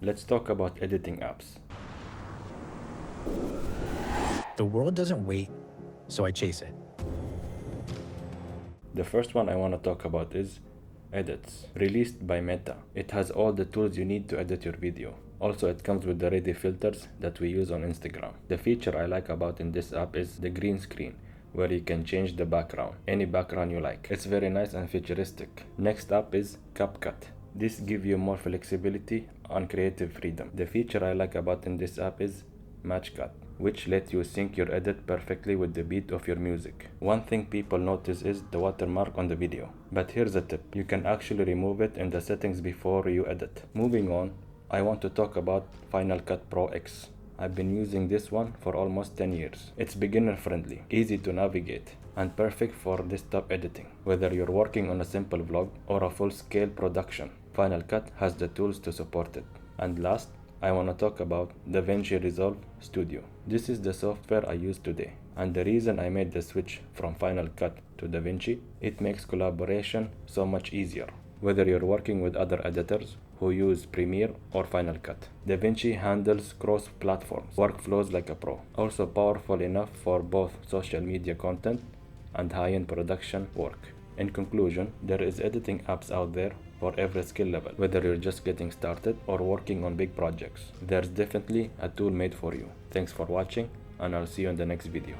Let's talk about editing apps. The world doesn't wait, so I chase it. The first one I want to talk about is Edits, released by Meta. It has all the tools you need to edit your video. Also, it comes with the ready filters that we use on Instagram. The feature I like about in this app is the green screen, where you can change the background, any background you like. It's very nice and futuristic. Next up is CapCut. This gives you more flexibility and creative freedom. The feature I like about in this app is Match Cut, which lets you sync your edit perfectly with the beat of your music. One thing people notice is the watermark on the video. But here's a tip. You can actually remove it in the settings before you edit. Moving on, I want to talk about Final Cut Pro X. I've been using this one for almost 10 years. It's beginner friendly, easy to navigate, and perfect for desktop editing. Whether you're working on a simple vlog or a full-scale production, Final Cut has the tools to support it. And last, I want to talk about DaVinci Resolve Studio. This is the software I use today, and the reason I made the switch from Final Cut to DaVinci, it makes collaboration so much easier. Whether you're working with other editors who use Premiere or Final Cut, DaVinci handles cross-platforms, workflows like a pro. Also powerful enough for both social media content and high-end production work. In conclusion, there is editing apps out there for every skill level. Whether you're just getting started or working on big projects, there's definitely a tool made for you. Thanks for watching, and I'll see you in the next video.